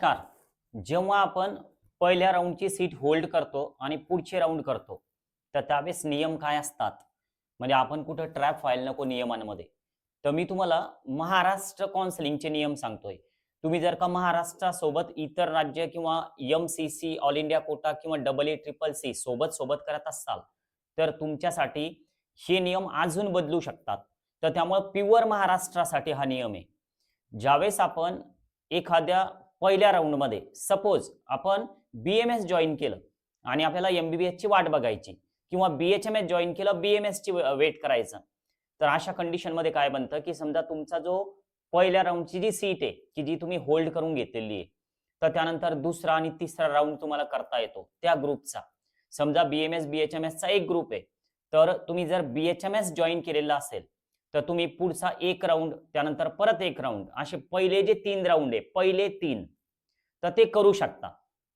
नमस्कार. जेव्हा आपण पहिल्या राऊंडची सीट होल्ड करतो आणि पुढचे राऊंड करतो, तर त्यावेळेस नियम काय असतात? म्हणजे आपण कुठं ट्रॅप व्हायला नको नियमांमध्ये. तर मी तुम्हाला महाराष्ट्र काउन्सिलिंगचे नियम सांगतोय. तुम्ही जर का महाराष्ट्रासोबत इतर राज्य किंवा एम-सी-सी, ऑल इंडिया कोटा किंवा EEEC सोबत करत असाल, तर तुमच्यासाठी हे नियम अजून बदलू शकतात. तर त्यामुळे प्युअर महाराष्ट्रासाठी हा नियम आहे. ज्यावेळेस आपण एखाद्या पहिल्या राउंडमध्ये सपोज आपण बी-एम-एस जॉइन केलं आणि आपल्याला एम-बी-बी-एसची वाट बघायची किंवा बी-एच-एम-एस जॉइन केलं, बी-एम-एसची वेट करायचं. तर अशा कंडिशनमध्ये काय बनतं, की समजा तुमचा जो पहिल्या राउंडची जी सीट आहे, की जी तुम्ही होल्ड करून घेतलेली आहे, तर त्यानंतर दुसरा आणि तिसरा राउंड तुम्हाला करता येतो त्या ग्रुपचा. समजा बी-एम-एस, बी-एच-एम-एसचा एक ग्रुप आहे. तर तुम्ही जर बी-एच-एम-एस जॉइन केलेला असेल, तर तुम्ही पुढचा एक राउंड, त्यानंतर परत एक राउंड, असे पहिले जे 3 राउंड आहे, पहिले 3 तर ते करू शकता.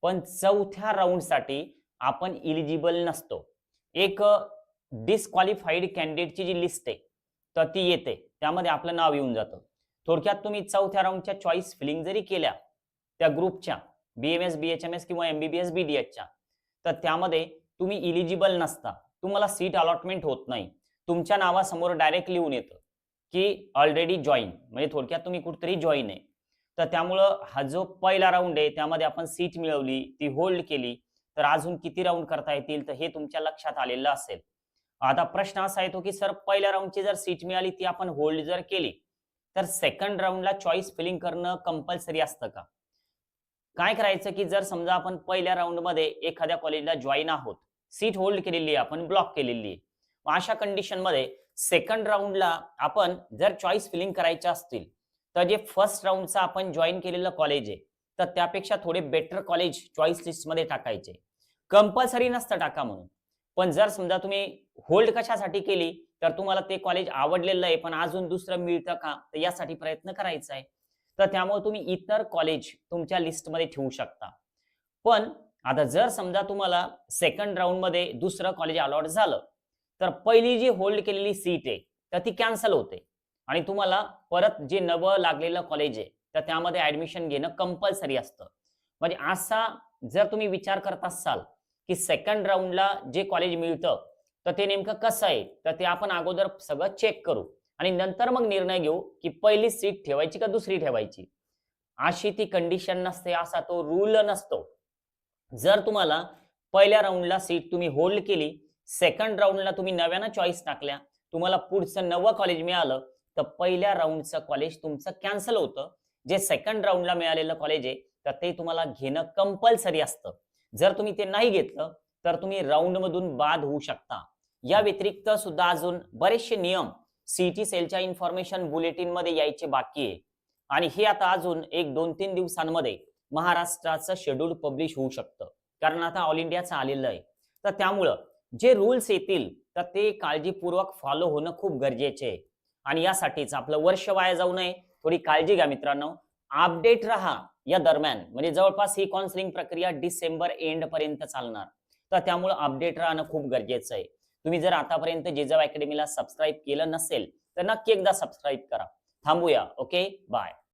पण चौथ्या राउंडसाठी आपण इलिजिबल नसतो. एक डिस्क्वालिफाईड कॅन्डिडेटची जी लिस्ट आहे, तर ती येते. त्यामध्ये आपलं नाव येऊन जातं. थोडक्यात तुम्ही चौथ्या राउंडच्या चॉईस फिलिंग जरी केल्या, त्या ग्रुपच्या बी-एम-एस, बी-एच-एम-एस किंवा एम-बी-बी-एस, बी-डी-एचच्या, तर त्यामध्ये तुम्ही इलिजिबल नसता. तुम्हाला सीट अलॉटमेंट होत नाही. तुमच्या नावासमोर डायरेक्ट लिहून येतं, की ऑलरेडी जॉइन म्हणजे थोडक्यात तुम्ही कुठेतरी जॉइन आहे. तर त्यामुळं हा जो पहिला राउंड आहे त्यामध्ये आपण सीट मिळवली, ती होल्ड केली, तर अजून किती राउंड करता येतील तर हे तुमच्या लक्षात आलेलं असेल. आता प्रश्न असा येतो, की सर पहिल्या राउंडची जर सीट मिळाली ती आपण होल्ड जर केली, तर सेकंड राउंडला चॉईस फिलिंग करणं कंपल्सरी असतं का? काय करायचं, की जर समजा आपण पहिल्या राउंडमध्ये एखाद्या कॉलेजला जॉइन आहोत, सीट होल्ड केलेली आहे, आपण ब्लॉक केलेली आहे. मग अशा कंडिशनमध्ये सेकंड राउंडला आपण जर चॉईस फिलिंग करायच्या असतील, तर जे फर्स्ट राउंडचं आपण जॉइन केलेलं कॉलेज आहे, तर त्यापेक्षा थोडे बेटर कॉलेज चॉईस लिस्टमध्ये टाकायचे. कंपल्सरी नसतं टाका म्हणून. पण जर समजा तुम्ही होल्ड कशासाठी केली, तर तुम्हाला ते कॉलेज आवडलेलं आहे, पण अजून दुसरं मिळतं का? तर यासाठी प्रयत्न करायचा आहे. तर त्यामुळे तुम्ही इतर कॉलेज तुमच्या लिस्टमध्ये ठेवू शकता. पण आता जर समजा तुम्हाला सेकंड राउंडमध्ये दुसरं कॉलेज अलॉट झालं, तर पहिली जी होल्ड केलेली सीट आहे, तर ती कॅन्सल होते आणि तुम्हाला परत जे नवं लागलेलं कॉलेज आहे, तर त्यामध्ये ॲडमिशन घेणं कंपल्सरी असतं. म्हणजे असा जर तुम्ही विचार करत असाल, की सेकंड राउंडला जे कॉलेज मिळतं, तर ते नेमकं कसं आहे, तर ते आपण अगोदर सगळं चेक करू आणि नंतर मग निर्णय घेऊ, की पहिली सीट ठेवायची का दुसरी ठेवायची. अशी ती कंडिशन नसते, असा तो रूल नसतो. जर तुम्हाला पहिल्या राउंडला सीट तुम्ही होल्ड केली, सेकंड राउंडला तुम्ही नव्यानं चॉईस टाकल्या, तुम्हाला पुढचं नवं कॉलेज मिळालं, तर पहिल्या राउंडचं कॉलेज तुमचं कॅन्सल होतं. जे सेकंड राउंडला मिळालेलं कॉलेज आहे, तर ते तुम्हाला घेणं कंपल्सरी असतं. जर तुम्ही ते नाही घेतलं, तर तुम्ही राउंडमधून बाद होऊ शकता. या व्यतिरिक्त सुद्धा अजून बरेचसे नियम सीटी सेलच्या इन्फॉर्मेशन बुलेटिनमध्ये यायचे बाकी आहे आणि हे आता अजून एक 2-3 दिवसांमध्ये महाराष्ट्राचं शेड्यूल पब्लिश होऊ शकतं. कारण आता ऑल इंडियाचं आलेलं आहे. तर त्यामुळं जे रूल्स येतील, तर ते काळजीपूर्वक फॉलो होणं खूप गरजेचे आहे. आणि यासाठीच आपलं वर्ष वाया जाऊ नये, थोडी काळजी घ्या मित्रांनो. अपडेट राहा या दरम्यान. म्हणजे जवळपास ही काउन्सिलिंग प्रक्रिया डिसेंबर एंडपर्यंत चालणार. तर त्यामुळं अपडेट राहणं खूप गरजेचं आहे. तुम्ही जर आतापर्यंत जिजाऊ अकॅडमीला सबस्क्राईब केलं नसेल, तर नक्की एकदा सबस्क्राईब करा. थांबूया. ओके. बाय.